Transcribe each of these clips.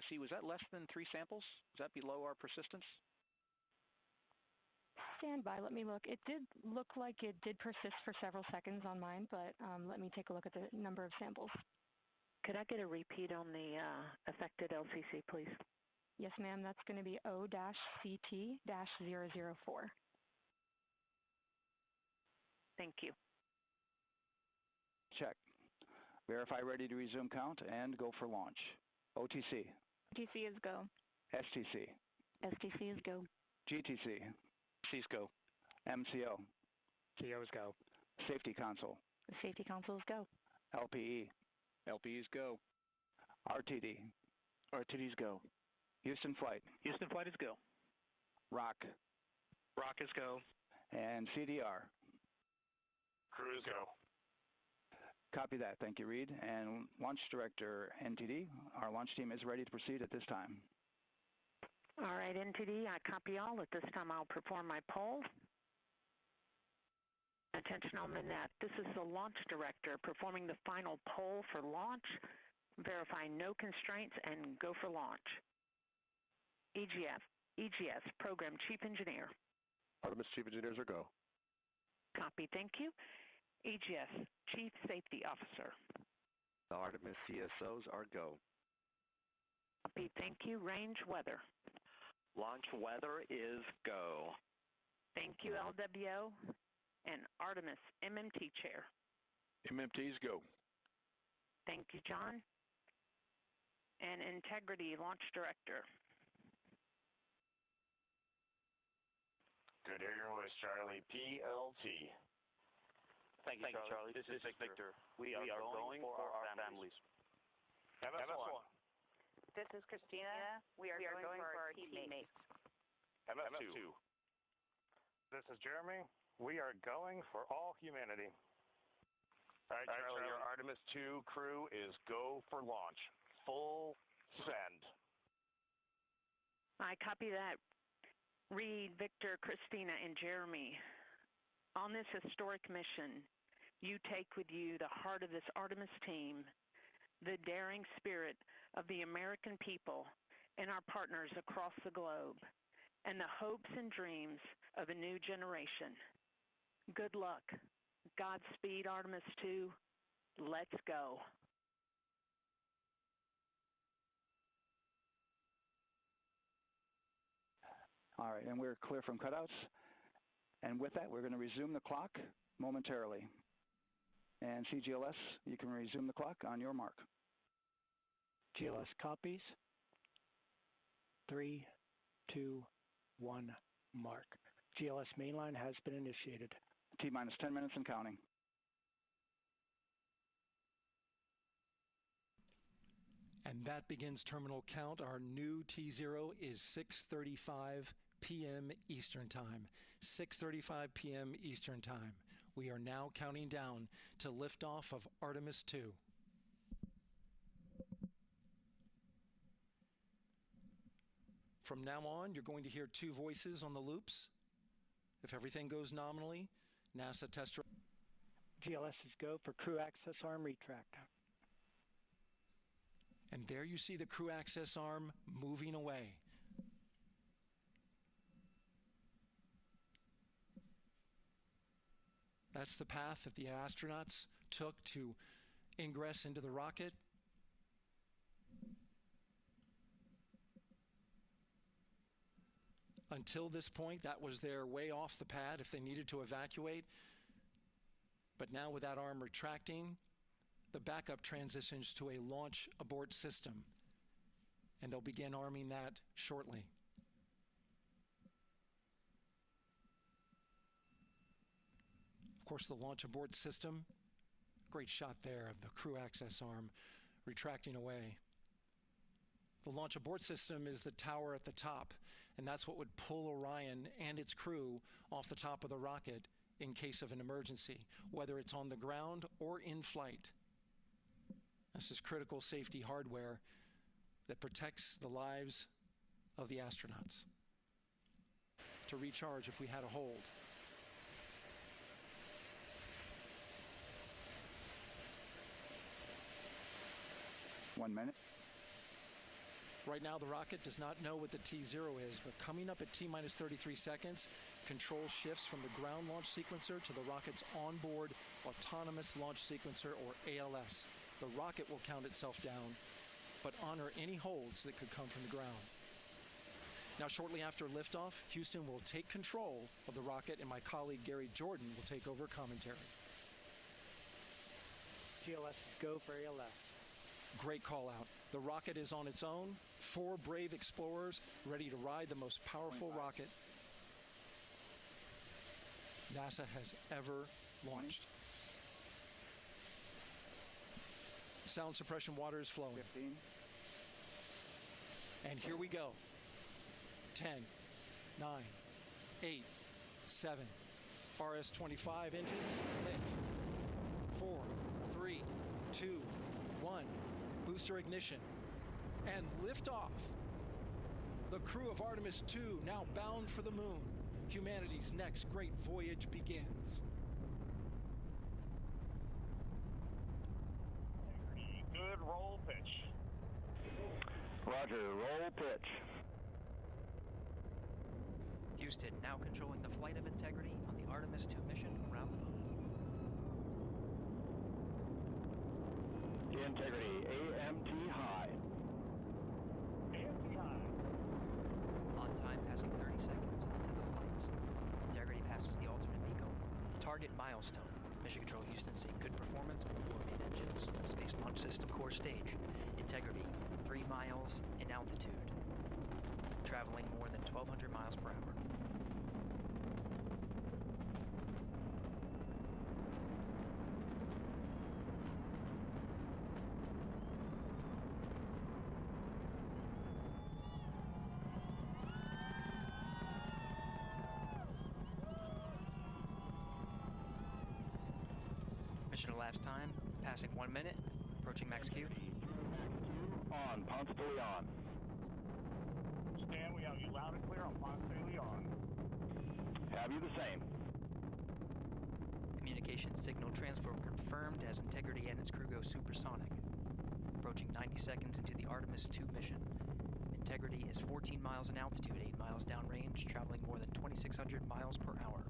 See, was that less than 3 samples? Is that below our persistence? Stand by, let me look. It did look like it did persist for several seconds on mine, but let me take a look at the number of samples. Could I get a repeat on the affected LCC, please? Yes, ma'am, that's going to be O-CT-004. Thank you. Check. Verify ready to resume count and go for launch. OTC. OTC is go. STC. STC is go. GTC. C's go. MCO. CO's go. Safety console. The safety console is go. LPE. LPE's go. RTD. RTD's go. Houston flight. Houston flight is go. ROC. ROC is go. And CDR. Crew is go. Copy that. Thank you, Reed. And Launch Director NTD, our launch team is ready to proceed at this time. All right, NTD, I copy all. At this time, I'll perform my poll. Attention on the net. This is the Launch Director performing the final poll for launch, verifying no constraints, and go for launch. EGS, Program Chief Engineer. Artemis Chief Engineers are go. Copy, thank you. EGS, Chief Safety Officer. The Artemis CSOs are go. Copy, thank you. Range Weather. Launch weather is go. Thank you, LWO. And Artemis MMT Chair. MMT's go. Thank you, John. And Integrity Launch Director. Good Air Voice Charlie, PLT. Thank you, Charlie. This is Victor. We are going for our families. MS1. This is Christina. We are going for our teammates. MS2. This is Jeremy. We are going for all humanity. All right, Charlie, your Artemis II crew is go for launch. Full send. I copy that. Reed, Victor, Christina, and Jeremy. On this historic mission, you take with you the heart of this Artemis team, the daring spirit of the American people and our partners across the globe, and the hopes and dreams of a new generation. Good luck. Godspeed, Artemis II. Let's go. All right, and we're clear from cutouts. And with that, we're going to resume the clock momentarily. And CGLS, you can resume the clock on your mark. GLS copies. 3, 2, 1, mark. GLS mainline has been initiated. T-minus 10 minutes and counting. And that begins terminal count. Our new T0 is 6:35 p.m. Eastern Time. 6:35 p.m. Eastern Time. We are now counting down to liftoff of Artemis II. From now on, you're going to hear 2 voices on the loops. If everything goes nominally, NASA test. GLS is go for crew access arm retract. And there you see the crew access arm moving away. That's the path that the astronauts took to ingress into the rocket. Until this point, that was their way off the pad if they needed to evacuate. But now with that arm retracting, the backup transitions to a launch abort system, and they'll begin arming that shortly. Of course, the launch abort system, great shot there of the crew access arm retracting away. The launch abort system is the tower at the top, and that's what would pull Orion and its crew off the top of the rocket in case of an emergency, whether it's on the ground or in flight. This is critical safety hardware that protects the lives of the astronauts. To recharge if we had a hold. One minute. Right now, the rocket does not know what the T0 is, but coming up at T-minus 33 seconds, control shifts from the ground launch sequencer to the rocket's onboard autonomous launch sequencer, or ALS. The rocket will count itself down, but honor any holds that could come from the ground. Now, shortly after liftoff, Houston will take control of the rocket, and my colleague Gary Jordan will take over commentary. GLS is go for ALS. Great call out. The rocket is on its own. 4 brave explorers ready to ride the most powerful rocket NASA has ever launched. Sound suppression water is flowing. 15. And here we go. 10, 9, 8, 7. RS-25 engines lit. 4, 3, 2, 1. Booster ignition. And liftoff. The crew of Artemis II now bound for the moon. Humanity's next great voyage begins. Good roll pitch. Roger, roll pitch. Houston now controlling the flight of Integrity on the Artemis II mission around the moon. Integrity, AMT high. AMT high. On time passing 30 seconds into the flights. Integrity passes the alternate beacon. Target milestone. Mission Control Houston seeing good performance on the 4 main engines. Space Launch System core stage. Integrity, 3 miles in altitude. Traveling more than 1,200 miles per hour. Mission elapsed time, passing 1 minute, approaching max Q. On, Ponce de Leon. Stan, we have you loud and clear on Ponce de Leon. Have you the same? Communication signal transfer confirmed as Integrity and its crew go supersonic. Approaching 90 seconds into the Artemis II mission. Integrity is 14 miles in altitude, 8 miles downrange, traveling more than 2,600 miles per hour.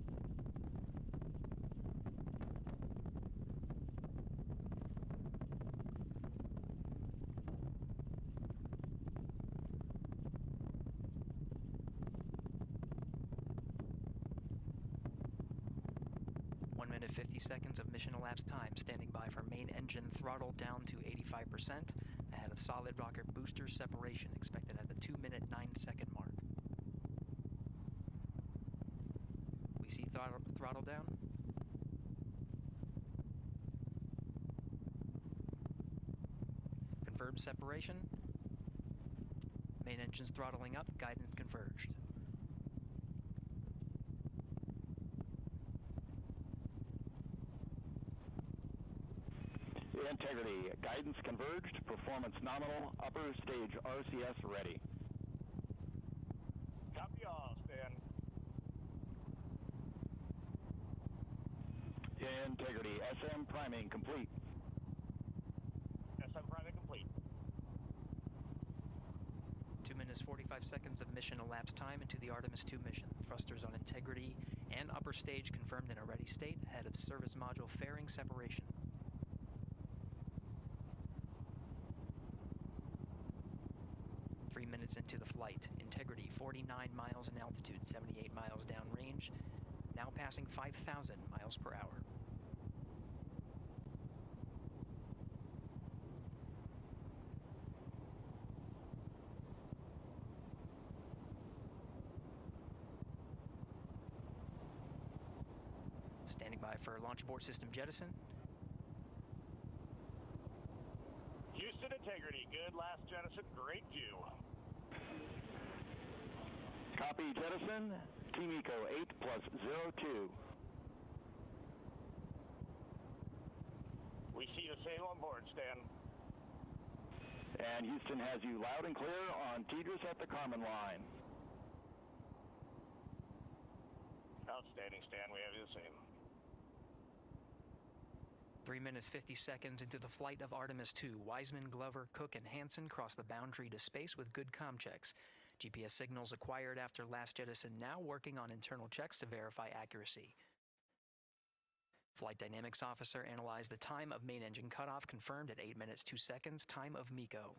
Minute 50 seconds of mission elapsed time, standing by for main engine throttle down to 85%, ahead of solid rocket booster separation, expected at the 2-minute 9-second mark. We see throttle down. Confirmed separation. Main engines throttling up, guidance converged. Integrity, guidance converged, performance nominal, upper stage RCS ready. Copy all, Stan. Integrity, SM priming complete. SM priming complete. 2 minutes 45 seconds of mission elapsed time into the Artemis II mission. Thrusters on Integrity and upper stage confirmed in a ready state, ahead of service module fairing separation. 3 minutes into the flight. Integrity, 49 miles in altitude, 78 miles downrange, now passing 5,000 miles per hour. Standing by for launch abort system jettison. Houston Integrity, good last jettison, great view. Copy jettison, Team Eco 8+02. We see the same on board, Stan. And Houston has you loud and clear on TDRS at the Kármán line. Outstanding, Stan, we have you the same. 3 minutes 50 seconds into the flight of Artemis II, Wiseman, Glover, Cook, and Hansen crossed the boundary to space with good comm checks. GPS signals acquired after last jettison now working on internal checks to verify accuracy. Flight Dynamics Officer analyzed the time of main engine cutoff, confirmed at 8 minutes 2 seconds, time of MECO.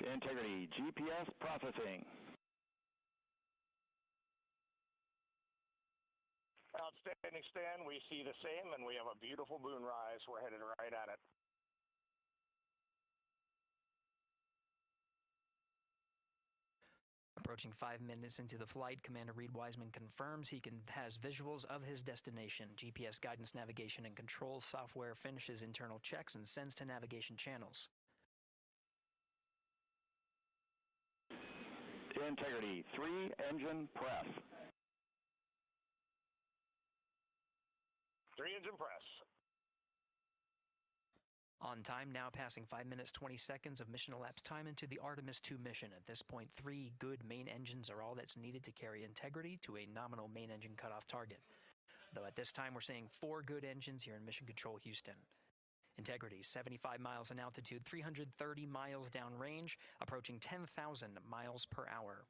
Integrity, GPS processing. Outstanding, Stan. We see the same, and we have a beautiful moonrise. We're headed right at it. Approaching 5 minutes into the flight, Commander Reed Wiseman confirms he has visuals of his destination. GPS guidance, navigation, and control software finishes internal checks and sends to navigation channels. Integrity, 3 engine press. 3 engine press. On time, now passing 5 minutes 20 seconds of mission elapsed time into the Artemis II mission. At this point, 3 good main engines are all that's needed to carry Integrity to a nominal main engine cutoff target. Though at this time, we're seeing 4 good engines here in Mission Control Houston. Integrity, 75 miles in altitude, 330 miles downrange, approaching 10,000 miles per hour.